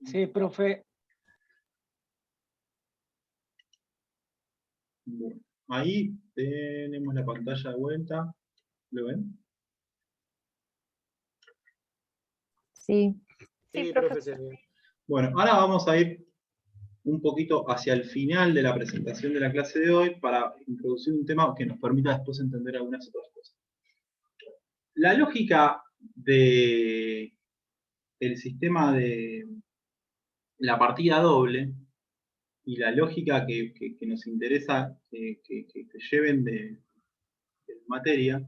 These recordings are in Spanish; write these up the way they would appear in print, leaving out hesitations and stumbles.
Sí, profe. Bueno, ahí tenemos la pantalla de vuelta. ¿Lo ven? Sí. Sí, profe, profe. se ve. Bueno, ahora vamos a ir un poquito hacia el final de la presentación de la clase de hoy para introducir un tema que nos permita después entender algunas otras cosas. La lógica del sistema de la partida doble y la lógica que nos interesa que lleven de materia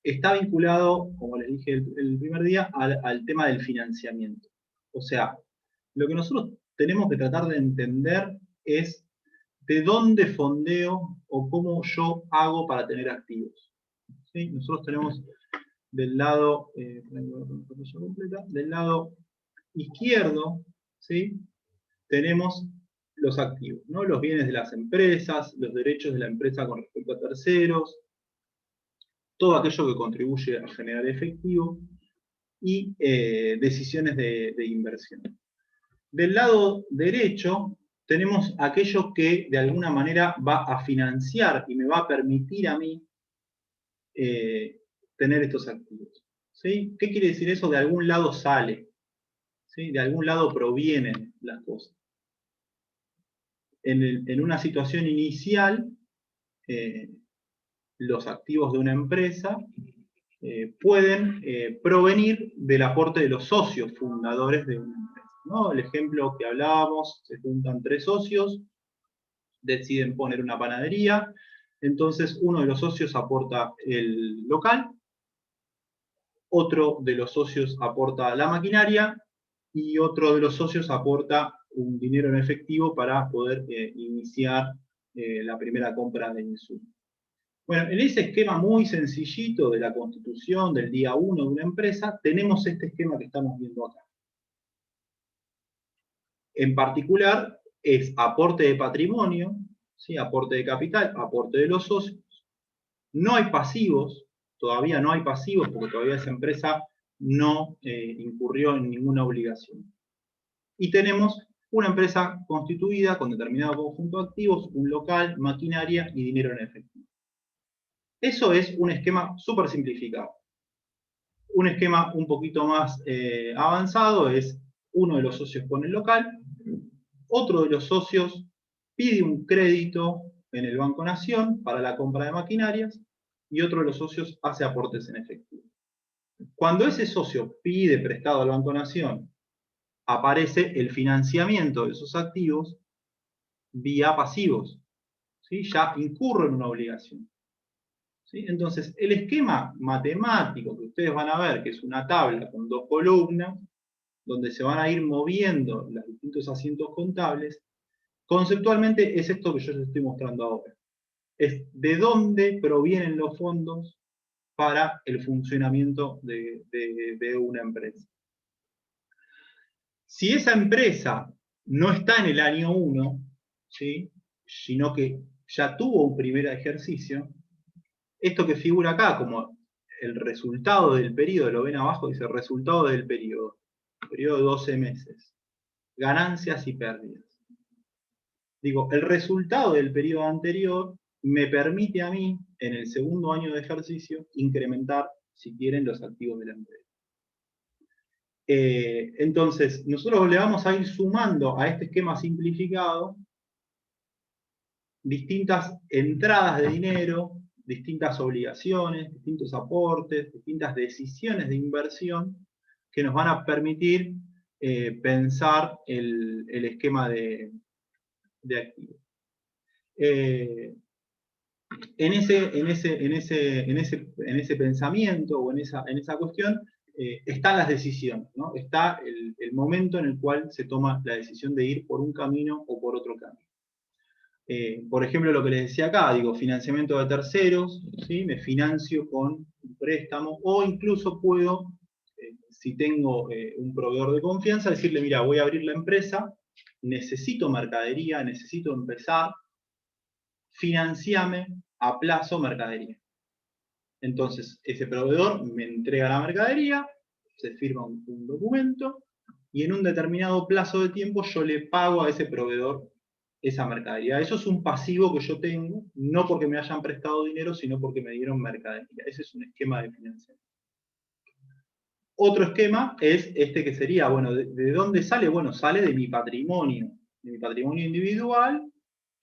está vinculado, como les dije el primer día, al tema del financiamiento. O sea, lo que nosotros tenemos que tratar de entender es de dónde fondeo o cómo yo hago para tener activos. ¿Sí? Nosotros tenemos del lado, del lado izquierdo, ¿sí? Tenemos los activos, ¿no? Los bienes de las empresas, los derechos de la empresa con respecto a terceros, todo aquello que contribuye a generar efectivo y decisiones de inversión. Del lado derecho tenemos aquello que de alguna manera va a financiar y me va a permitir a mí tener estos activos. ¿Sí? ¿Qué quiere decir eso? De algún lado sale, ¿sí? De algún lado provienen las cosas. En una situación inicial, los activos de una empresa pueden provenir del aporte de los socios fundadores de una empresa, ¿no? El ejemplo que hablábamos, se juntan 3 socios, deciden poner una panadería, entonces uno de los socios aporta el local, otro de los socios aporta la maquinaria y otro de los socios aporta un dinero en efectivo para poder iniciar la primera compra de insumos. Bueno, en ese esquema muy sencillito de la constitución del día 1 de una empresa, tenemos este esquema que estamos viendo acá. En particular, es aporte de patrimonio, ¿sí? Aporte de capital, aporte de los socios. No hay pasivos, todavía no hay pasivos, porque todavía esa empresa no incurrió en ninguna obligación. Y tenemos una empresa constituida con determinado conjunto de activos, un local, maquinaria y dinero en efectivo. Eso es un esquema súper simplificado. Un esquema un poquito más avanzado es uno de los socios pone el local, otro de los socios pide un crédito en el Banco Nación para la compra de maquinarias y otro de los socios hace aportes en efectivo. Cuando ese socio pide prestado al Banco Nación, aparece el financiamiento de esos activos vía pasivos. ¿Sí? Ya incurre en una obligación. ¿Sí? Entonces, el esquema matemático que ustedes van a ver, que es una tabla con 2 columnas, donde se van a ir moviendo los distintos asientos contables, conceptualmente es esto que yo les estoy mostrando ahora. Es de dónde provienen los fondos para el funcionamiento de una empresa. Si esa empresa no está en el año 1, ¿sí? Sino que ya tuvo un primer ejercicio, esto que figura acá como el resultado del periodo, lo ven abajo, dice resultado del periodo de 12 meses, ganancias y pérdidas. Digo, el resultado del periodo anterior me permite a mí, en el segundo año de ejercicio, incrementar, si quieren, los activos de la empresa. Entonces, nosotros le vamos a ir sumando a este esquema simplificado distintas entradas de dinero, distintas obligaciones, distintos aportes, distintas decisiones de inversión que nos van a permitir pensar el esquema de activos. En ese pensamiento o en esa cuestión están las decisiones, ¿no? Está el momento en el cual se toma la decisión de ir por un camino o por otro camino. Por ejemplo, lo que les decía acá, digo, financiamiento de terceros, ¿sí? Me financio con un préstamo, o incluso puedo, si tengo un proveedor de confianza, decirle, mira, voy a abrir la empresa, necesito mercadería, necesito empezar, financiame a plazo mercadería. Entonces, ese proveedor me entrega la mercadería, se firma un documento, y en un determinado plazo de tiempo yo le pago a ese proveedor esa mercadería. Eso es un pasivo que yo tengo, no porque me hayan prestado dinero, sino porque me dieron mercadería. Ese es un esquema de financiamiento. Otro esquema es este que sería, bueno, ¿de dónde sale? Bueno, sale de mi patrimonio individual,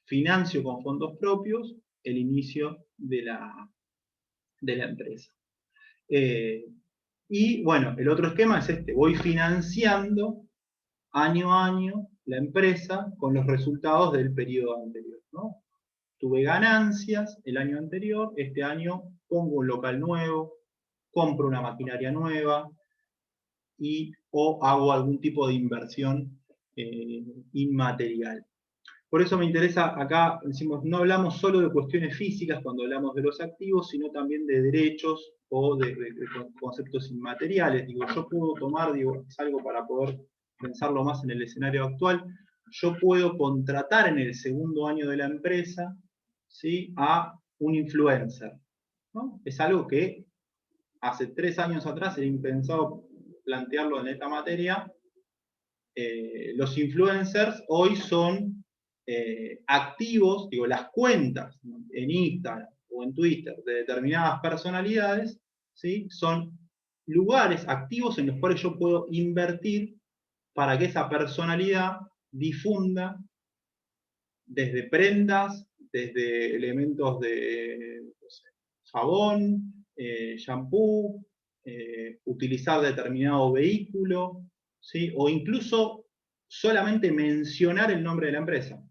financio con fondos propios el inicio de la empresa. Y bueno, el otro esquema es este, voy financiando año a año la empresa con los resultados del periodo anterior, ¿no? Tuve ganancias el año anterior, este año pongo un local nuevo, compro una maquinaria nueva o hago algún tipo de inversión inmaterial. Por eso me interesa, acá decimos, no hablamos solo de cuestiones físicas cuando hablamos de los activos, sino también de derechos o de conceptos inmateriales. Digo, yo puedo tomar, digo, es algo para poder pensarlo más en el escenario actual, yo puedo contratar en el segundo año de la empresa, ¿sí?, a un influencer, ¿no? Es algo que hace 3 años atrás era impensado plantearlo en esta materia. Los influencers hoy son activos, digo, las cuentas, ¿no?, en Instagram o en Twitter de determinadas personalidades, ¿sí?, son lugares activos en los cuales yo puedo invertir para que esa personalidad difunda desde prendas, desde elementos de, no sé, jabón, shampoo, utilizar determinado vehículo, ¿sí?, o incluso solamente mencionar el nombre de la empresa,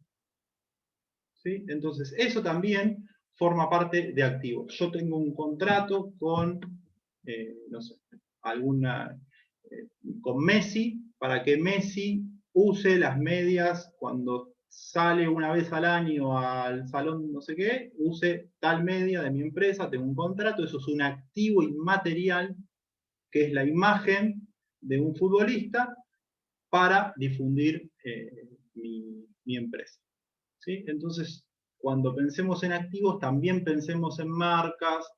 ¿sí? Entonces, eso también forma parte de activos. Yo tengo un contrato con, no sé, alguna, con Messi, para que Messi use las medias cuando sale una vez al año al salón no sé qué, use tal media de mi empresa, tengo un contrato, eso es un activo inmaterial, que es la imagen de un futbolista para difundir mi empresa, ¿sí? Entonces, cuando pensemos en activos, también pensemos en marcas,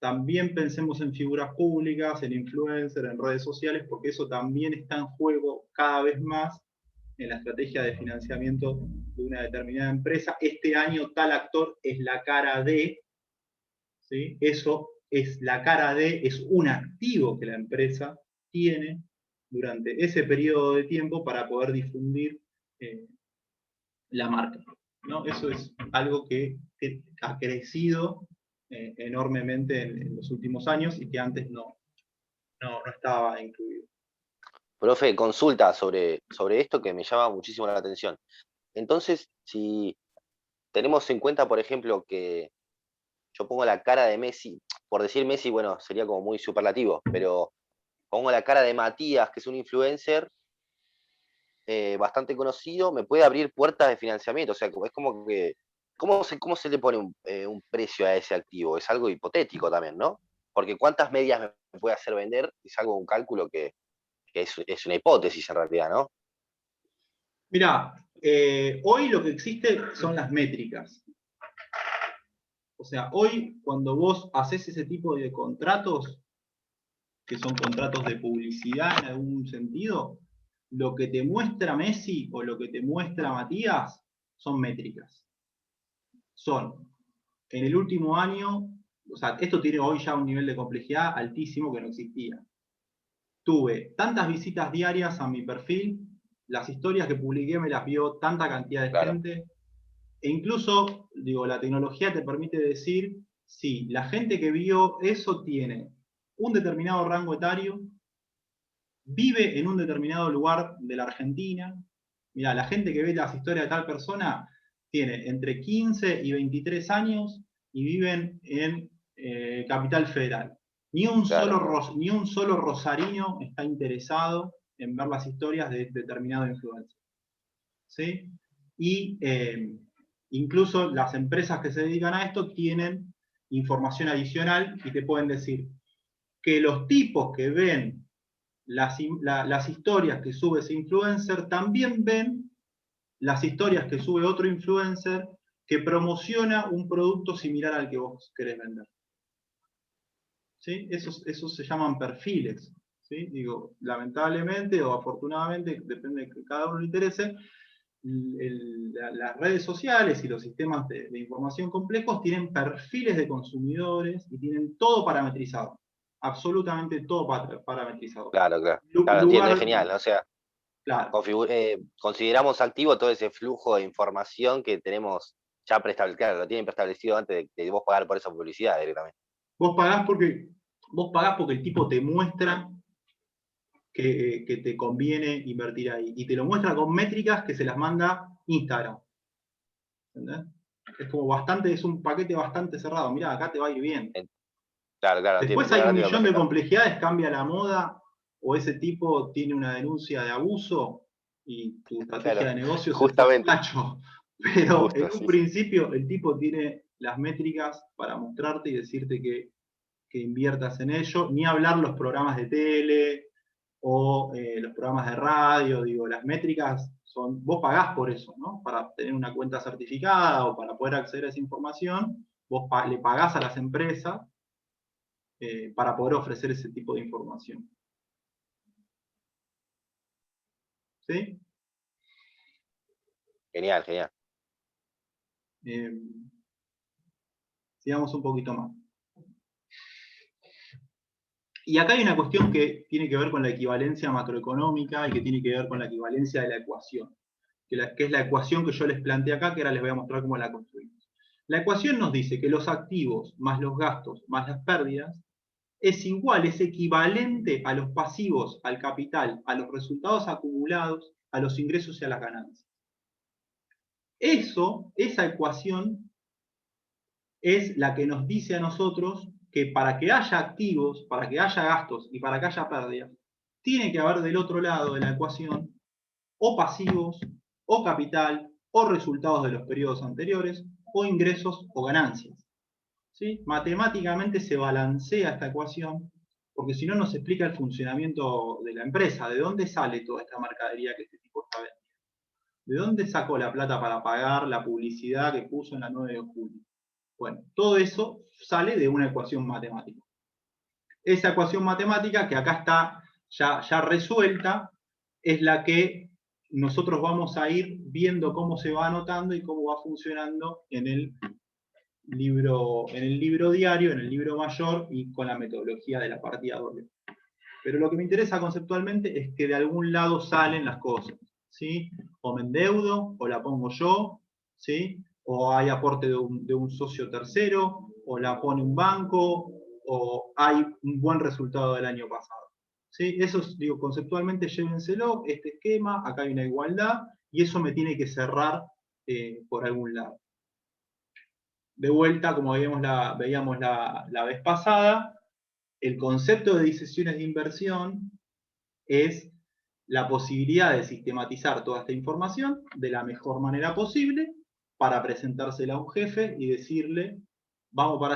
también pensemos en figuras públicas, en influencers, en redes sociales, porque eso también está en juego cada vez más en la estrategia de financiamiento de una determinada empresa. Este año tal actor es la cara de, ¿sí? Eso es la cara de, es un activo que la empresa tiene durante ese periodo de tiempo para poder difundir la marca, ¿no? Eso es algo que ha crecido enormemente en los últimos años y que antes no estaba incluido. Profe, consulta sobre esto que me llama muchísimo la atención. Entonces, si tenemos en cuenta, por ejemplo, que yo pongo la cara de Messi, por decir Messi, bueno, sería como muy superlativo, pero pongo la cara de Matías, que es un influencer bastante conocido, me puede abrir puertas de financiamiento. O sea, es como que, ¿cómo se le pone un precio a ese activo? Es algo hipotético también, ¿no? Porque ¿cuántas medias me puede hacer vender? Es algo, un cálculo que es una hipótesis en realidad, ¿no? Mirá, hoy lo que existe son las métricas. O sea, hoy cuando vos haces ese tipo de contratos, que son contratos de publicidad en algún sentido, lo que te muestra Messi o lo que te muestra Matías son métricas. Son, en el último año, o sea, esto tiene hoy ya un nivel de complejidad altísimo que no existía. Tuve tantas visitas diarias a mi perfil, las historias que publiqué me las vio tanta cantidad de Claro, gente, e incluso, digo, la tecnología te permite decir, sí, la gente que vio eso tiene un determinado rango etario, vive en un determinado lugar de la Argentina. Mirá, la gente que ve las historias de tal persona tiene entre 15 y 23 años y viven en Capital Federal. claro. Ni un solo rosarino está interesado en ver las historias de determinado influencer, ¿sí? Y incluso las empresas que se dedican a esto tienen información adicional y te pueden decir que los tipos que ven las historias que sube ese influencer también ven las historias que sube otro influencer que promociona un producto similar al que vos querés vender, ¿sí? Esos se llaman perfiles, ¿sí? Digo, lamentablemente o afortunadamente, depende de que cada uno le interese, las redes sociales y los sistemas de información complejos tienen perfiles de consumidores y tienen todo parametrizado. Absolutamente todo parametrizado. Claro, claro. Claro, entiendo, es Lugar, genial, ¿no? O sea, claro. consideramos activo todo ese flujo de información que tenemos ya preestablecido, claro, lo tienen preestablecido antes de vos pagar por esa publicidad directamente. Vos pagás porque el tipo te muestra que te conviene invertir ahí. Y te lo muestra con métricas que se las manda Instagram. ¿Entendés? Es como bastante, es un paquete bastante cerrado. Mirá, acá te va a ir bien. Claro, claro, entiendo, Después hay ahora un entiendo millón de perfectamente. complejidades, cambia la moda, o ese tipo tiene una denuncia de abuso y tu estrategia Claro, de negocio se fue al justamente, tacho. Pero en justo, un sí, sí. principio el tipo tiene las métricas para mostrarte y decirte que inviertas en ello, ni hablar los programas de tele o los programas de radio, digo, las métricas son, vos pagás por eso, ¿no? Para tener una cuenta certificada o para poder acceder a esa información, vos le pagás a las empresas para poder ofrecer ese tipo de información. ¿Sí? Genial, genial. Eh, sigamos un poquito más. Y acá hay una cuestión que tiene que ver con la equivalencia macroeconómica y que tiene que ver con la equivalencia de la ecuación, que es la ecuación que yo les planteé acá, que ahora les voy a mostrar cómo la construimos. La ecuación nos dice que los activos más los gastos más las pérdidas es igual, es equivalente a los pasivos, al capital, a los resultados acumulados, a los ingresos y a las ganancias. Esa ecuación es la que nos dice a nosotros que para que haya activos, para que haya gastos y para que haya pérdidas, tiene que haber del otro lado de la ecuación o pasivos, o capital, o resultados de los periodos anteriores, o ingresos o ganancias. ¿Sí? Matemáticamente se balancea esta ecuación, porque si no nos explica el funcionamiento de la empresa, de dónde sale toda esta mercadería que este tipo está vendiendo, de dónde sacó la plata para pagar la publicidad que puso en la 9 de julio. Bueno, todo eso sale de una ecuación matemática. Esa ecuación matemática, que acá está ya resuelta, es la que nosotros vamos a ir viendo cómo se va anotando y cómo va funcionando en el libro diario, en el libro mayor y con la metodología de la partida doble. Pero lo que me interesa conceptualmente es que de algún lado salen las cosas, ¿sí? O me endeudo, o la pongo yo, ¿sí? O hay aporte de un socio tercero, o la pone un banco, o hay un buen resultado del año pasado. ¿Sí? Eso, digo, conceptualmente llévenselo, este esquema, acá hay una igualdad, y eso me tiene que cerrar por algún lado. De vuelta, como veíamos la vez pasada, el concepto de decisiones de inversión es la posibilidad de sistematizar toda esta información de la mejor manera posible para presentársela a un jefe y decirle, vamos para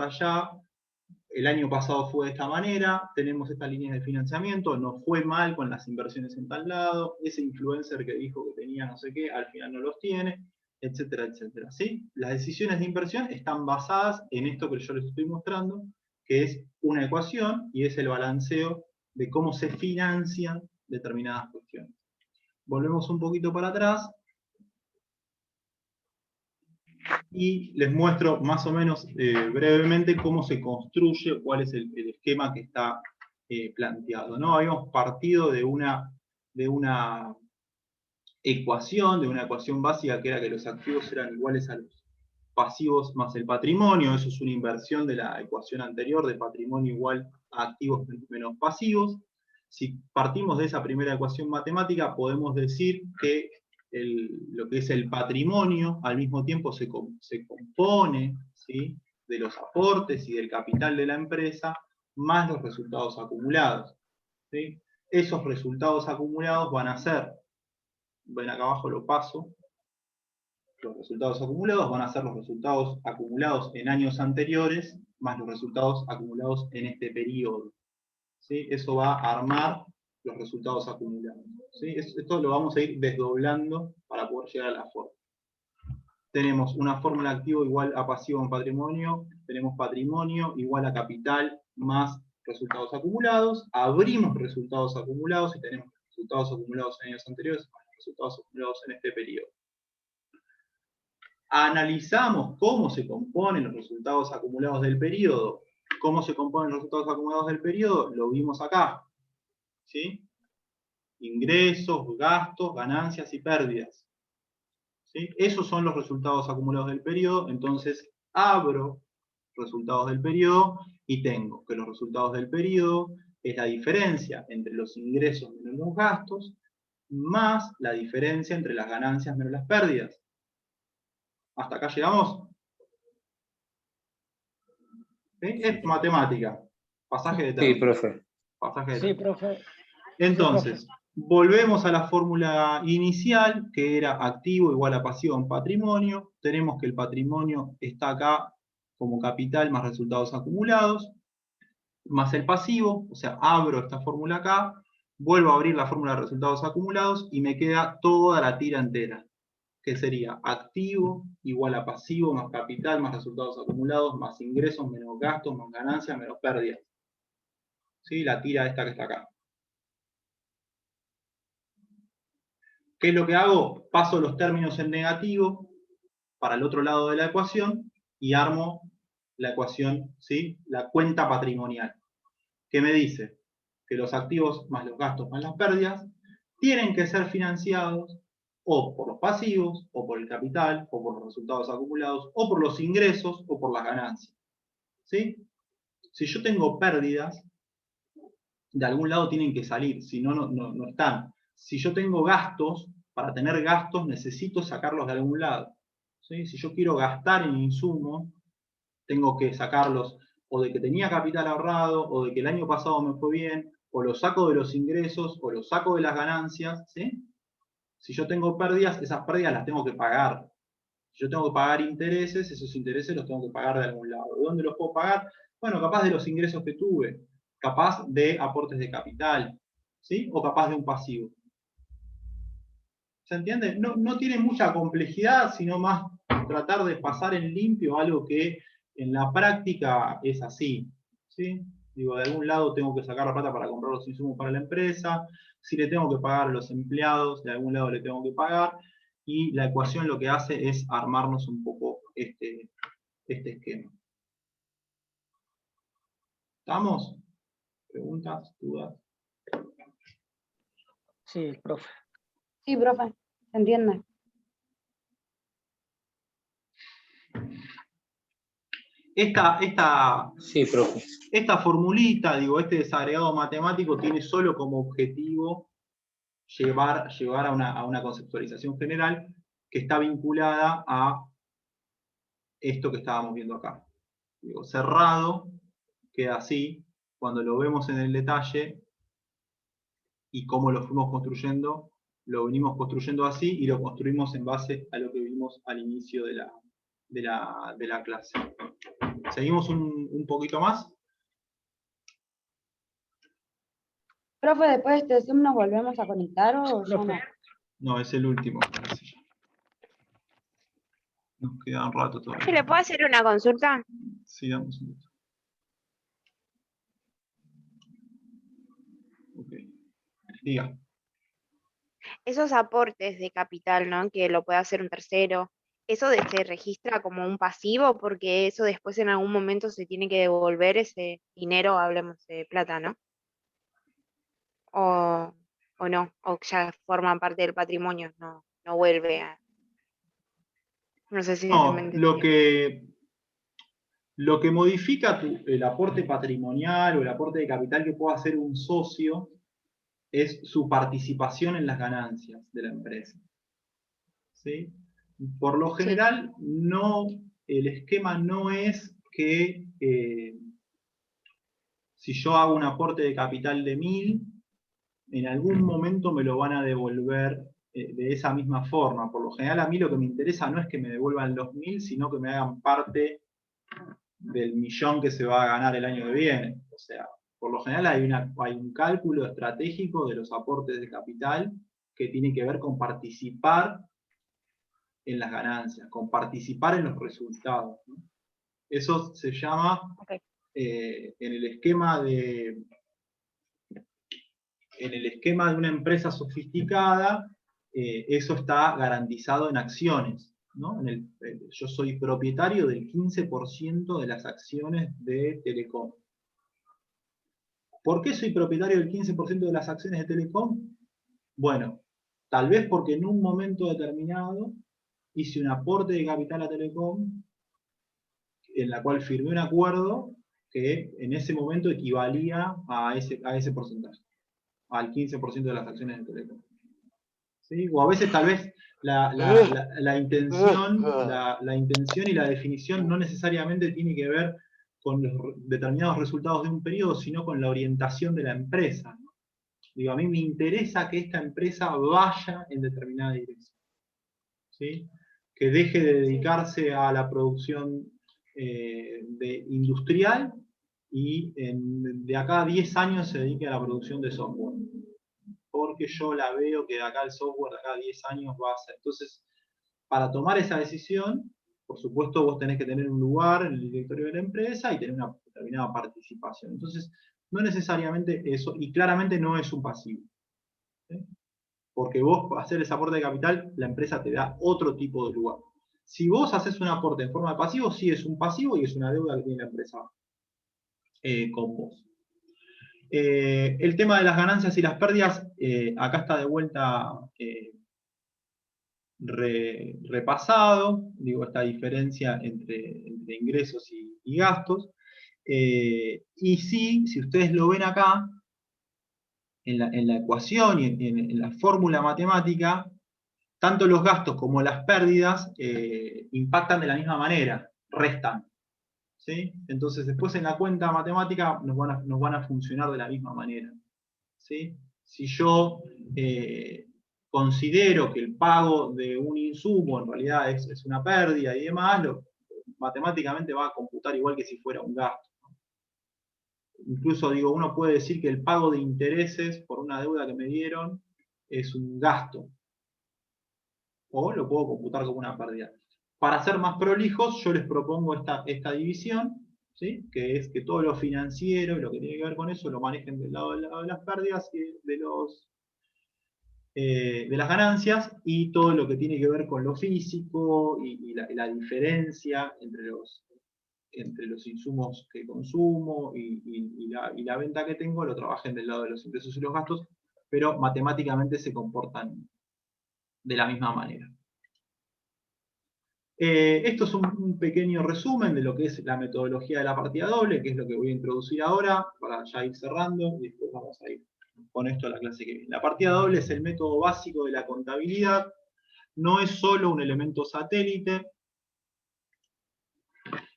allá, el año pasado fue de esta manera, tenemos estas líneas de financiamiento, nos fue mal con las inversiones en tal lado, ese influencer que dijo que tenía no sé qué, al final no los tiene, etcétera, etcétera. ¿Sí? Las decisiones de inversión están basadas en esto que yo les estoy mostrando, que es una ecuación y es el balanceo de cómo se financian determinadas cuestiones. Volvemos un poquito para atrás y les muestro más o menos brevemente cómo se construye, cuál es el esquema que está planteado, ¿no? Habíamos partido de una ecuación, de una ecuación básica que era que los activos eran iguales a los pasivos más el patrimonio, eso es una inversión de la ecuación anterior, de patrimonio igual a activos menos pasivos. Si partimos de esa primera ecuación matemática, podemos decir que lo que es el patrimonio al mismo tiempo se compone, ¿sí?, de los aportes y del capital de la empresa, más los resultados acumulados, ¿sí? Esos resultados acumulados van a ser, ven acá abajo lo paso, los resultados acumulados van a ser los resultados acumulados en años anteriores, más los resultados acumulados en este periodo. ¿Sí? Eso va a armar los resultados acumulados. ¿Sí? Esto lo vamos a ir desdoblando para poder llegar a la fórmula. Tenemos una fórmula activo igual a pasivo en patrimonio, tenemos patrimonio igual a capital más resultados acumulados, abrimos resultados acumulados y tenemos resultados acumulados en años anteriores, resultados acumulados en este periodo. Analizamos cómo se componen los resultados acumulados del periodo. ¿Cómo se componen los resultados acumulados del periodo? Lo vimos acá. ¿Sí? Ingresos, gastos, ganancias y pérdidas. ¿Sí? Esos son los resultados acumulados del periodo. Entonces, abro resultados del periodo y tengo que los resultados del periodo es la diferencia entre los ingresos menos los gastos, más la diferencia entre las ganancias menos las pérdidas. ¿Hasta acá llegamos? ¿Sí? Es matemática. Pasaje de términos. Sí, profe. Pasaje de Sí, términos. profe. Entonces, volvemos a la fórmula inicial, que era activo igual a pasivo en patrimonio. Tenemos que el patrimonio está acá como capital más resultados acumulados, más el pasivo, o sea, abro esta fórmula acá, vuelvo a abrir la fórmula de resultados acumulados y me queda toda la tira entera, que sería activo igual a pasivo más capital más resultados acumulados más ingresos menos gastos más ganancias menos pérdidas. ¿Sí? La tira esta que está acá. ¿Qué es lo que hago? Paso los términos en negativo para el otro lado de la ecuación y armo la ecuación, ¿sí? La cuenta patrimonial. ¿Qué me dice? Que los activos más los gastos más las pérdidas tienen que ser financiados o por los pasivos, o por el capital, o por los resultados acumulados, o por los ingresos, o por las ganancias. ¿Sí? Si yo tengo pérdidas, de algún lado tienen que salir, si no, no están. Si yo tengo gastos, para tener gastos necesito sacarlos de algún lado. ¿Sí? Si yo quiero gastar en insumos, tengo que sacarlos o de que tenía capital ahorrado, o de que el año pasado me fue bien, o lo saco de los ingresos, o lo saco de las ganancias. ¿Sí? Si yo tengo pérdidas, esas pérdidas las tengo que pagar. Si yo tengo que pagar intereses, esos intereses los tengo que pagar de algún lado. ¿De dónde los puedo pagar? Bueno, capaz de los ingresos que tuve, capaz de aportes de capital, ¿sí? O capaz de un pasivo. ¿Se entiende? No tiene mucha complejidad, sino más tratar de pasar en limpio algo que en la práctica es así, ¿sí? Digo, de algún lado tengo que sacar la plata para comprar los insumos para la empresa, si le tengo que pagar a los empleados, de algún lado le tengo que pagar, y la ecuación lo que hace es armarnos un poco este esquema. ¿Estamos? ¿Preguntas? ¿Dudas? Sí, profe. Sí, profe, se entiende. Sí, profe. Esta formulita, digo, este desagregado matemático tiene solo como objetivo llevar a una conceptualización general que está vinculada a esto que estábamos viendo acá. Digo, cerrado, queda así, cuando lo vemos en el detalle y cómo lo fuimos construyendo, lo venimos construyendo así y lo construimos en base a lo que vimos al inicio de la clase. ¿Seguimos un poquito más? Profe, después de este Zoom nos volvemos a conectar o ya no. No, es el último. Nos queda un rato ¿Se todavía. le puede hacer una consulta? Sí, damos un minuto. Ok. Diga. Esos aportes de capital, ¿no? Que lo puede hacer un tercero, ¿eso se registra como un pasivo? Porque eso después en algún momento se tiene que devolver ese dinero, hablemos de plata, ¿no? O no, o ya forman parte del patrimonio, no vuelve a... No sé si se me No, entendió. lo que modifica el aporte patrimonial o el aporte de capital que pueda hacer un socio es su participación en las ganancias de la empresa. ¿Sí? Por lo general, el esquema no es que si yo hago un aporte de capital de 1000, en algún momento me lo van a devolver de esa misma forma. Por lo general, a mí lo que me interesa no es que me devuelvan los 1000, sino que me hagan parte del millón que se va a ganar el año que viene. O sea, por lo general hay un cálculo estratégico de los aportes de capital que tiene que ver con participar en las ganancias, con participar en los resultados, ¿no? Eso se llama Okay. en el esquema de una empresa sofisticada, eso está garantizado en acciones, ¿no? Yo soy propietario del 15% de las acciones de Telecom. ¿Por qué soy propietario del 15% de las acciones de Telecom? Bueno, tal vez porque en un momento determinado hice un aporte de capital a Telecom, en la cual firmé un acuerdo que en ese momento equivalía a ese porcentaje, al 15% de las acciones de Telecom. ¿Sí? O a veces tal vez la intención y la definición no necesariamente tiene que ver con los determinados resultados de un periodo, sino con la orientación de la empresa, ¿no? Digo, a mí me interesa que esta empresa vaya en determinada dirección, ¿sí? Que deje de dedicarse a la producción industrial y de acá a 10 años se dedique a la producción de software. Porque yo la veo que de acá el software de acá a 10 años va a ser. Entonces, para tomar esa decisión, por supuesto vos tenés que tener un lugar en el directorio de la empresa y tener una determinada participación. Entonces, no necesariamente eso, y claramente no es un pasivo. ¿Sí? Porque vos, para hacer ese aporte de capital, la empresa te da otro tipo de lugar. Si vos haces un aporte en forma de pasivo, sí es un pasivo y es una deuda que tiene la empresa con vos. El tema de las ganancias y las pérdidas, acá está de vuelta repasado, digo, esta diferencia entre ingresos y gastos. Y sí, si ustedes lo ven acá, en la ecuación y en la fórmula matemática, tanto los gastos como las pérdidas impactan de la misma manera, restan. ¿Sí? Entonces después en la cuenta matemática nos van a funcionar de la misma manera. ¿Sí? Si yo considero que el pago de un insumo en realidad es una pérdida y demás, matemáticamente va a computar igual que si fuera un gasto. Incluso digo, uno puede decir que el pago de intereses por una deuda que me dieron es un gasto. O lo puedo computar como una pérdida. Para ser más prolijos, yo les propongo esta división, ¿sí? Que es que todo lo financiero y lo que tiene que ver con eso lo manejen del lado de las pérdidas y de las ganancias, y todo lo que tiene que ver con lo físico y la diferencia entre los insumos que consumo y la venta que tengo, lo trabajen del lado de los ingresos y los gastos, pero matemáticamente se comportan de la misma manera. Esto es un pequeño resumen de lo que es la metodología de la partida doble, que es lo que voy a introducir ahora, para ya ir cerrando, y después vamos a ir con esto a la clase que viene. La partida doble es el método básico de la contabilidad, no es solo un elemento satélite,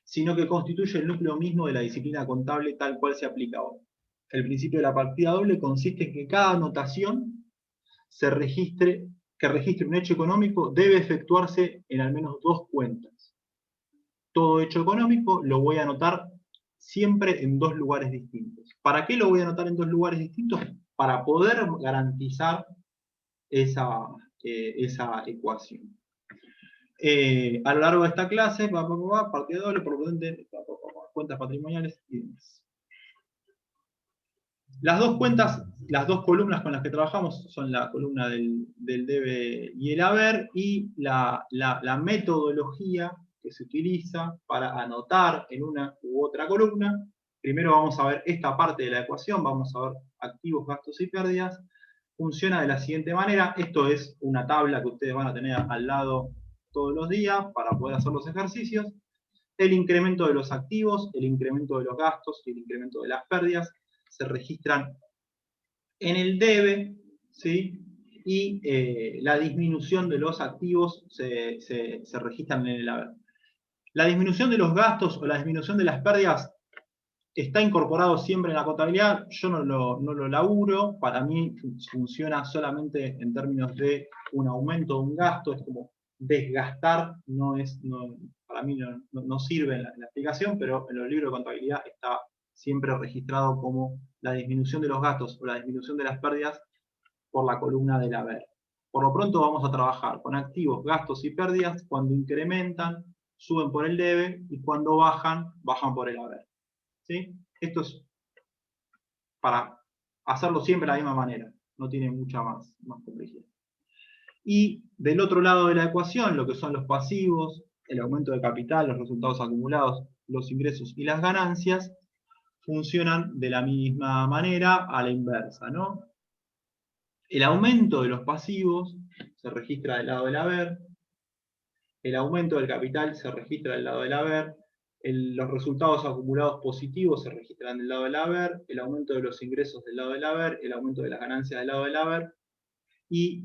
sino que constituye el núcleo mismo de la disciplina contable tal cual se aplica hoy. El principio de la partida doble consiste en que cada anotación que registre un hecho económico debe efectuarse en al menos 2 cuentas. Todo hecho económico lo voy a anotar siempre en 2 lugares distintos. ¿Para qué lo voy a anotar en 2 lugares distintos? Para poder garantizar esa ecuación. A lo largo de esta clase, partida doble, por lo tanto, cuentas patrimoniales y demás. Las 2 cuentas, las 2 columnas con las que trabajamos son la columna del debe y el haber, y la metodología que se utiliza para anotar en una u otra columna. Primero vamos a ver esta parte de la ecuación, vamos a ver activos, gastos y pérdidas. Funciona de la siguiente manera. Esto es una tabla que ustedes van a tener al lado todos los días para poder hacer los ejercicios. El incremento de los activos, el incremento de los gastos y el incremento de las pérdidas se registran en el debe, ¿sí? Y la disminución de los activos se registran en el haber. La disminución de los gastos o la disminución de las pérdidas está incorporado siempre en la contabilidad. Yo no lo laburo, para mí funciona solamente en términos de un aumento de un gasto, es como desgastar, para mí no sirve en la explicación, pero en los libros de contabilidad está siempre registrado como la disminución de los gastos o la disminución de las pérdidas por la columna del haber. Por lo pronto vamos a trabajar con activos, gastos y pérdidas. Cuando incrementan, suben por el debe, y cuando bajan, bajan por el haber. ¿Sí? Esto es para hacerlo siempre de la misma manera, no tiene mucha más complejidad. Y del otro lado de la ecuación, lo que son los pasivos, el aumento de capital, los resultados acumulados, los ingresos y las ganancias, funcionan de la misma manera a la inversa, ¿no? El aumento de los pasivos se registra del lado del haber, el aumento del capital se registra del lado del haber, los resultados acumulados positivos se registran del lado del haber, el aumento de los ingresos del lado del haber, el aumento de las ganancias del lado del haber, y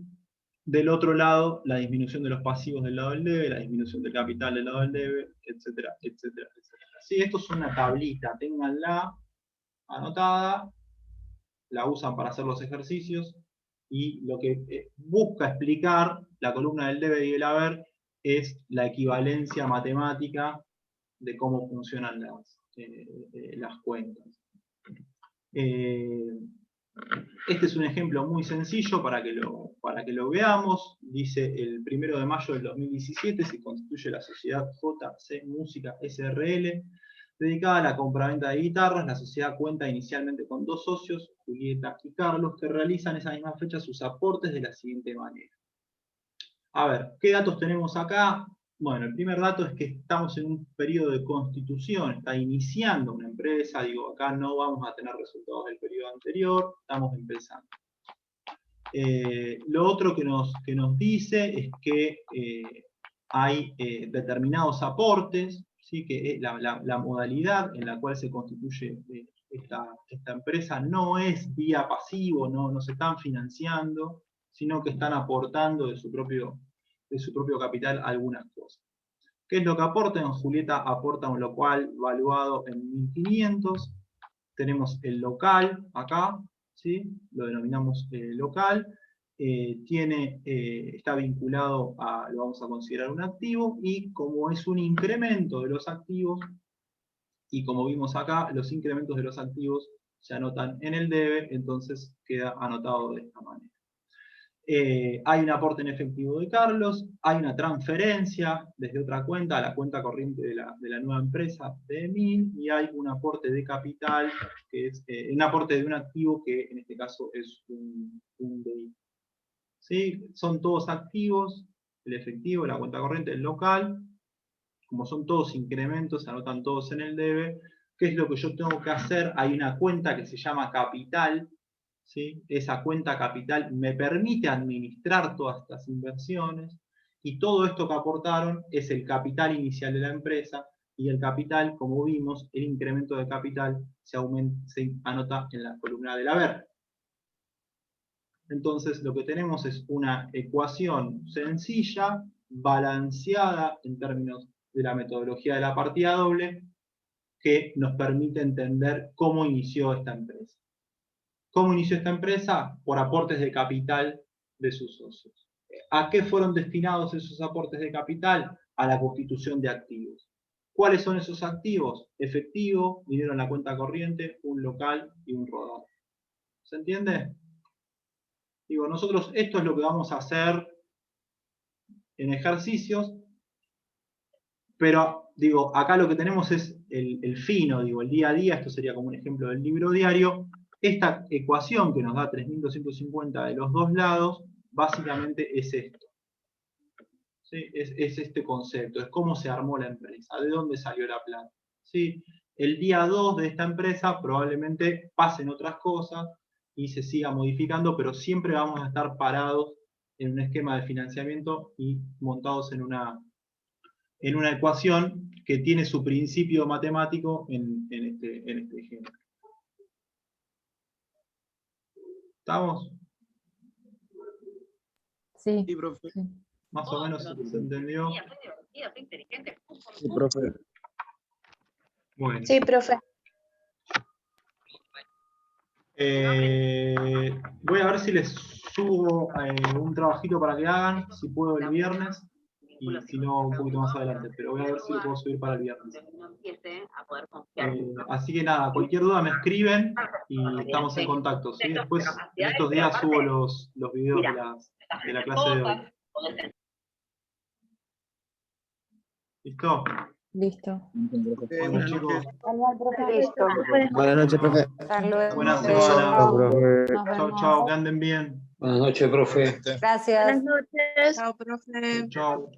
del otro lado, la disminución de los pasivos del lado del debe, la disminución del capital del lado del debe, etcétera, etcétera, etcétera. Sí, esto es una tablita, ténganla anotada, la usan para hacer los ejercicios, y lo que busca explicar la columna del debe y el haber es la equivalencia matemática de cómo funcionan las cuentas. Este es un ejemplo muy sencillo para que lo veamos. Dice, el 1 de mayo del 2017 se constituye la sociedad JC Música SRL, dedicada a la compraventa de guitarras. La sociedad cuenta inicialmente con 2 socios, Julieta y Carlos, que realizan esa misma fecha sus aportes de la siguiente manera. A ver, ¿qué datos tenemos acá? Bueno, el primer dato es que estamos en un periodo de constitución, está iniciando una empresa, digo, acá no vamos a tener resultados del periodo anterior, estamos empezando. Lo otro que nos dice es que hay determinados aportes, ¿sí? Que la modalidad en la cual se constituye esta empresa no es vía pasivo, no se están financiando, sino que están aportando de su propio capital algunas cosas. ¿Qué es lo que aportan? Julieta aporta un local valuado en 1.500. Tenemos el local acá, ¿sí? Lo denominamos local. Está vinculado lo vamos a considerar un activo, y como es un incremento de los activos, y como vimos acá, los incrementos de los activos se anotan en el debe, entonces queda anotado de esta manera. Hay un aporte en efectivo de Carlos, hay una transferencia desde otra cuenta a la cuenta corriente de la nueva empresa de Emil, y hay un aporte de capital, que es un aporte de un activo que en este caso es un DI. ¿Sí? Son todos activos, el efectivo, la cuenta corriente, el local. Como son todos incrementos, se anotan todos en el debe. ¿Qué es lo que yo tengo que hacer? Hay una cuenta que se llama capital, ¿sí? Esa cuenta capital me permite administrar todas estas inversiones, y todo esto que aportaron es el capital inicial de la empresa, y el capital, como vimos, el incremento de capital se anota en la columna del haber. Entonces lo que tenemos es una ecuación sencilla, balanceada en términos de la metodología de la partida doble, que nos permite entender cómo inició esta empresa. ¿Cómo inició esta empresa? Por aportes de capital de sus socios. ¿A qué fueron destinados esos aportes de capital? A la constitución de activos. ¿Cuáles son esos activos? Efectivo, dinero en la cuenta corriente, un local y un rodado. ¿Se entiende? Digo, nosotros esto es lo que vamos a hacer en ejercicios, pero digo, acá lo que tenemos es el fino, digo, el día a día. Esto sería como un ejemplo del libro diario. Esta ecuación que nos da 3.250 de los dos lados, básicamente es esto. ¿Sí? Es este concepto, es cómo se armó la empresa, de dónde salió la plata. ¿Sí? El día 2 de esta empresa probablemente pasen otras cosas y se siga modificando, pero siempre vamos a estar parados en un esquema de financiamiento y montados en una ecuación que tiene su principio matemático en este ejemplo. ¿Estamos? Sí. Sí, profe. Sí. Más o menos se entendió. Sí, profe. Bueno. Sí, profe. Voy a ver si les subo un trabajito para que hagan, si puedo el viernes, y si no un poquito más adelante, pero voy a ver si lo puedo subir para el viernes. Así que nada, cualquier duda me escriben y estamos en contacto, ¿sí? Después en estos días subo los videos de la clase de hoy. ¿Listo? Listo. Bueno, chicos, Genial, profe. Listo. Buenas noches, profe. Hasta luego. buena Chao, semana. nos Chao, vemos. chao, que anden bien. Buenas noches, profe. Gracias. Buenas noches. Chao, profe. Chao.